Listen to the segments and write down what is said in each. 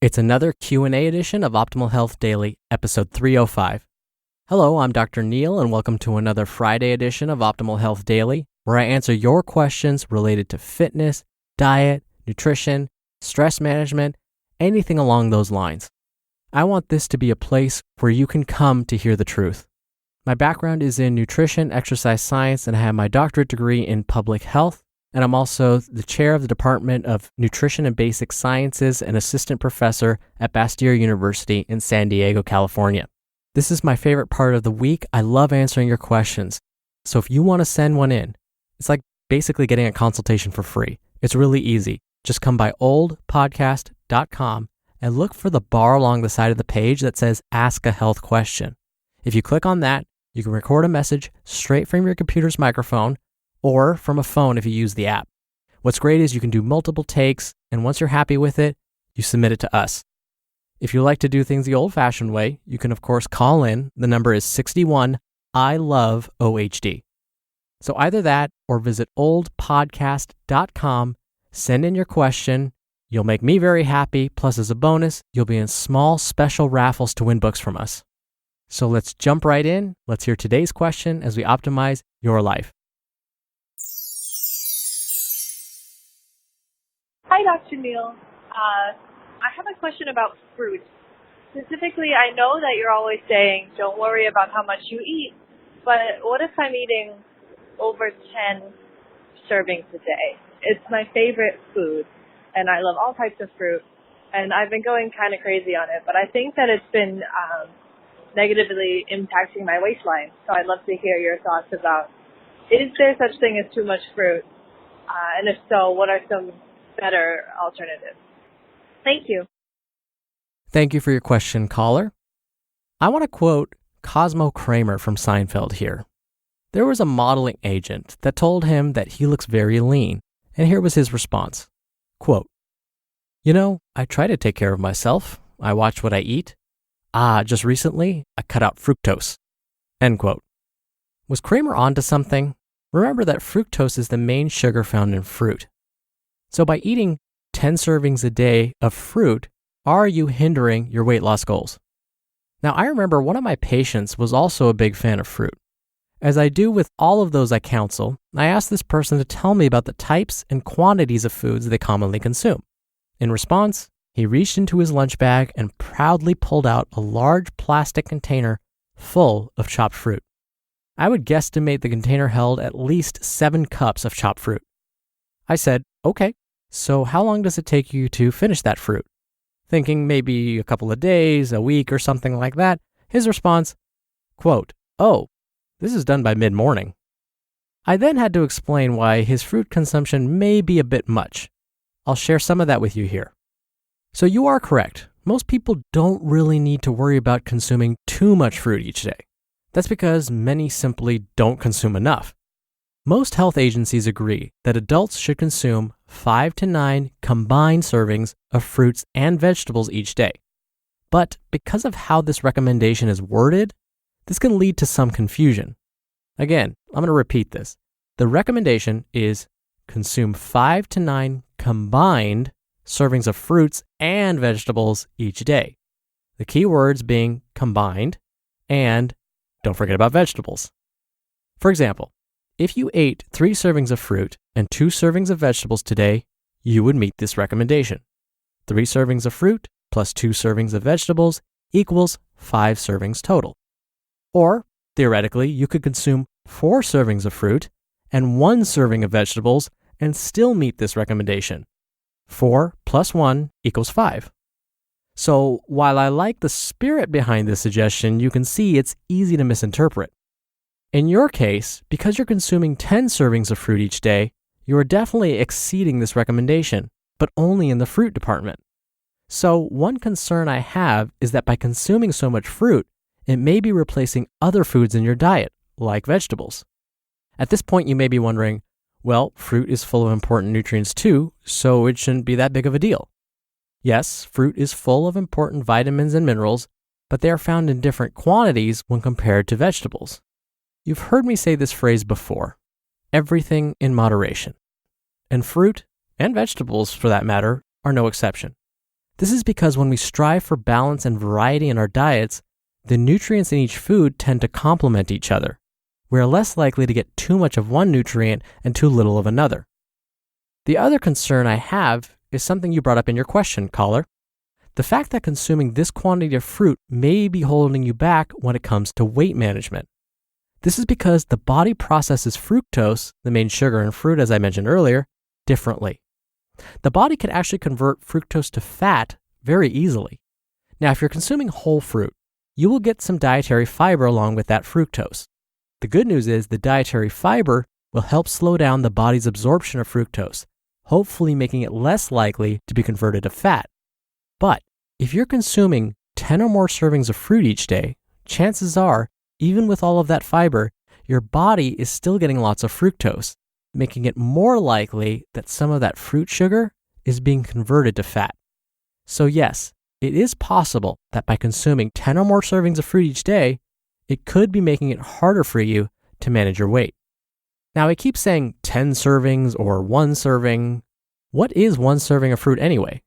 It's another Q&A edition of Optimal Health Daily, episode 305. Hello, I'm Dr. Neil, and welcome to another Friday edition of Optimal Health Daily, where I answer your questions related to fitness, diet, nutrition, stress management, anything along those lines. I want this to be a place where you can come to hear the truth. My background is in nutrition, exercise science, and I have my doctorate degree in public health. And I'm also the chair of the Department of Nutrition and Basic Sciences and assistant professor at Bastyr University in San Diego, California. This is my favorite part of the week. I love answering your questions. So if you want to send one in, it's like basically getting a consultation for free. It's really easy. Just come by oldpodcast.com and look for the bar along the side of the page that says Ask a Health Question. If you click on that, you can record a message straight from your computer's microphone or from a phone if you use the app. What's great is you can do multiple takes, and once you're happy with it, you submit it to us. If you like to do things the old-fashioned way, you can of course call in. The number is 61 I love OHD. So either that or visit oldpodcast.com, send in your question. You'll make me very happy, plus as a bonus, you'll be in small special raffles to win books from us. So let's jump right in. Let's hear today's question as we optimize your life. Hi, Dr. Neil. I have a question about fruit. Specifically, I know that you're always saying don't worry about how much you eat, but what if I'm eating over 10 servings a day? It's my favorite food, and I love all types of fruit, and I've been going kind of crazy on it, but I think that it's been negatively impacting my waistline, so I'd love to hear your thoughts about, is there such thing as too much fruit? And if so, what are some better alternatives? Thank you. Thank you for your question, caller. I want to quote Cosmo Kramer from Seinfeld here. There was a modeling agent that told him that he looks very lean, and here was his response. Quote, I try to take care of myself. I watch what I eat. Just recently, I cut out fructose. End quote. Was Kramer onto something? Remember that fructose is the main sugar found in fruit. So by eating 10 servings a day of fruit, are you hindering your weight loss goals? Now, I remember one of my patients was also a big fan of fruit. As I do with all of those I counsel, I asked this person to tell me about the types and quantities of foods they commonly consume. In response, he reached into his lunch bag and proudly pulled out a large plastic container full of chopped fruit. I would guesstimate the container held at least 7 cups of chopped fruit. I said, okay, so how long does it take you to finish that fruit? Thinking maybe a couple of days, a week, or something like that, his response, quote, this is done by mid-morning. I then had to explain why his fruit consumption may be a bit much. I'll share some of that with you here. So you are correct. Most people don't really need to worry about consuming too much fruit each day. That's because many simply don't consume enough. Most health agencies agree that adults should consume 5 to 9 combined servings of fruits and vegetables each day. But because of how this recommendation is worded, this can lead to some confusion. Again, I'm going to repeat this. The recommendation is consume 5 to 9 combined servings of fruits and vegetables each day. The key words being combined and don't forget about vegetables. For example, if you ate 3 servings of fruit and 2 servings of vegetables today, you would meet this recommendation. 3 servings of fruit plus 2 servings of vegetables equals 5 servings total. Or, theoretically, you could consume 4 servings of fruit and 1 serving of vegetables and still meet this recommendation. 4 plus 1 equals 5. So, while I like the spirit behind this suggestion, you can see it's easy to misinterpret. In your case, because you're consuming 10 servings of fruit each day, you are definitely exceeding this recommendation, but only in the fruit department. So one concern I have is that by consuming so much fruit, it may be replacing other foods in your diet, like vegetables. At this point, you may be wondering, well, fruit is full of important nutrients too, so it shouldn't be that big of a deal. Yes, fruit is full of important vitamins and minerals, but they are found in different quantities when compared to vegetables. You've heard me say this phrase before, everything in moderation. And fruit, and vegetables for that matter, are no exception. This is because when we strive for balance and variety in our diets, the nutrients in each food tend to complement each other. We are less likely to get too much of one nutrient and too little of another. The other concern I have is something you brought up in your question, caller. The fact that consuming this quantity of fruit may be holding you back when it comes to weight management. This is because the body processes fructose, the main sugar in fruit as I mentioned earlier, differently. The body can actually convert fructose to fat very easily. Now, if you're consuming whole fruit, you will get some dietary fiber along with that fructose. The good news is the dietary fiber will help slow down the body's absorption of fructose, hopefully making it less likely to be converted to fat. But if you're consuming 10 or more servings of fruit each day, chances are, even with all of that fiber, your body is still getting lots of fructose, making it more likely that some of that fruit sugar is being converted to fat. So yes, it is possible that by consuming 10 or more servings of fruit each day, it could be making it harder for you to manage your weight. Now, I keep saying 10 servings or 1 serving. What is 1 serving of fruit anyway?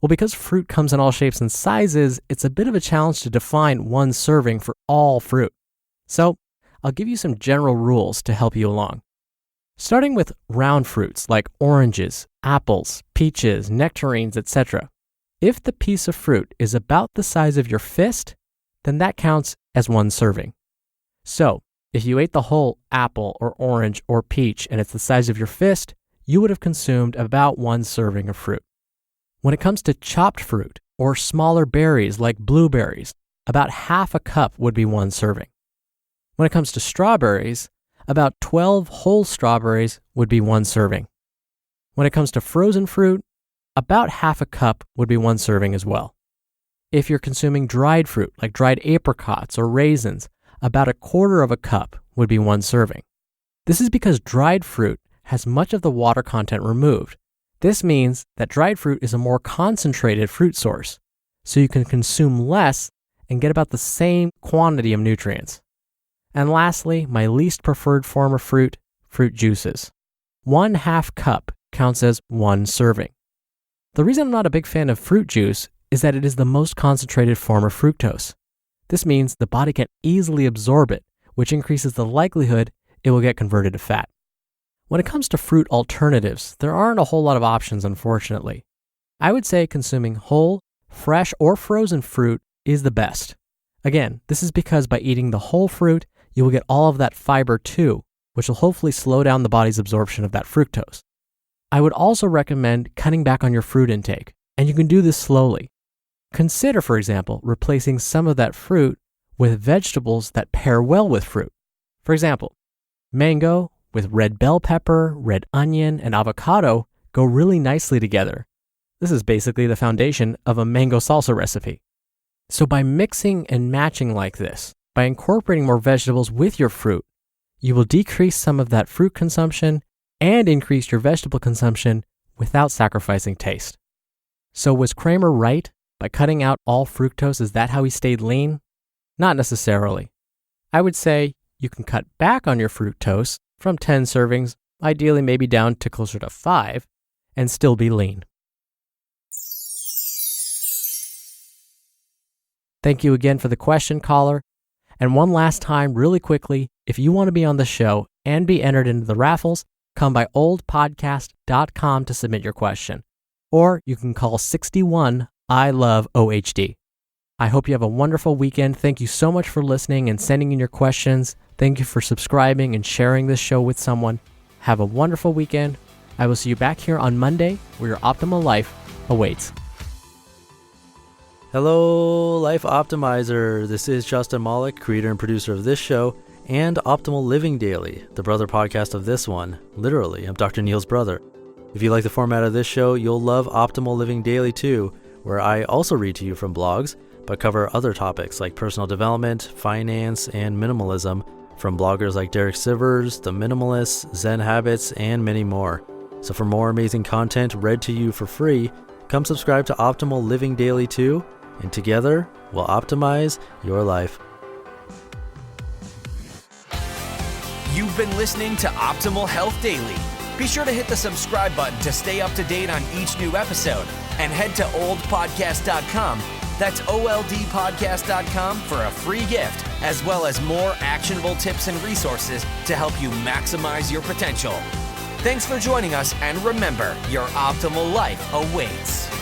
Well, because fruit comes in all shapes and sizes, it's a bit of a challenge to define 1 serving for all fruit. So, I'll give you some general rules to help you along. Starting with round fruits like oranges, apples, peaches, nectarines, etc. If the piece of fruit is about the size of your fist, then that counts as 1 serving. So, if you ate the whole apple or orange or peach and it's the size of your fist, you would have consumed about 1 serving of fruit. When it comes to chopped fruit or smaller berries like blueberries, about half a cup would be 1 serving. When it comes to strawberries, about 12 whole strawberries would be 1 serving. When it comes to frozen fruit, about half a cup would be 1 serving as well. If you're consuming dried fruit like dried apricots or raisins, about 1/4 cup would be 1 serving. This is because dried fruit has much of the water content removed. This means that dried fruit is a more concentrated fruit source, so you can consume less and get about the same quantity of nutrients. And lastly, my least preferred form of fruit juices. 1/2 cup counts as 1 serving. The reason I'm not a big fan of fruit juice is that it is the most concentrated form of fructose. This means the body can easily absorb it, which increases the likelihood it will get converted to fat. When it comes to fruit alternatives, there aren't a whole lot of options, unfortunately. I would say consuming whole, fresh, or frozen fruit is the best. Again, this is because by eating the whole fruit, you will get all of that fiber too, which will hopefully slow down the body's absorption of that fructose. I would also recommend cutting back on your fruit intake, and you can do this slowly. Consider, for example, replacing some of that fruit with vegetables that pair well with fruit. For example, mango with red bell pepper, red onion, and avocado go really nicely together. This is basically the foundation of a mango salsa recipe. So by mixing and matching like this, by incorporating more vegetables with your fruit, you will decrease some of that fruit consumption and increase your vegetable consumption without sacrificing taste. So was Kramer right? By cutting out all fructose, is that how he stayed lean? Not necessarily. I would say you can cut back on your fructose from 10 servings, ideally maybe down to closer to 5, and still be lean. Thank you again for the question, caller. And one last time, really quickly, if you want to be on the show and be entered into the raffles, come by oldpodcast.com to submit your question. Or you can call 61 I love OHD. I hope you have a wonderful weekend. Thank you so much for listening and sending in your questions. Thank you for subscribing and sharing this show with someone. Have a wonderful weekend. I will see you back here on Monday where your optimal life awaits. Hello, Life Optimizer. This is Justin Malik, creator and producer of this show and Optimal Living Daily, the brother podcast of this one. Literally, I'm Dr. Neil's brother. If you like the format of this show, you'll love Optimal Living Daily too, where I also read to you from blogs, but cover other topics like personal development, finance, and minimalism from bloggers like Derek Sivers, The Minimalists, Zen Habits, and many more. So for more amazing content read to you for free, come subscribe to Optimal Living Daily too, and together we'll optimize your life. You've been listening to Optimal Health Daily. Be sure to hit the subscribe button to stay up to date on each new episode, and head to oldpodcast.com. That's oldpodcast.com for a free gift, as well as more actionable tips and resources to help you maximize your potential. Thanks for joining us, and remember, your optimal life awaits.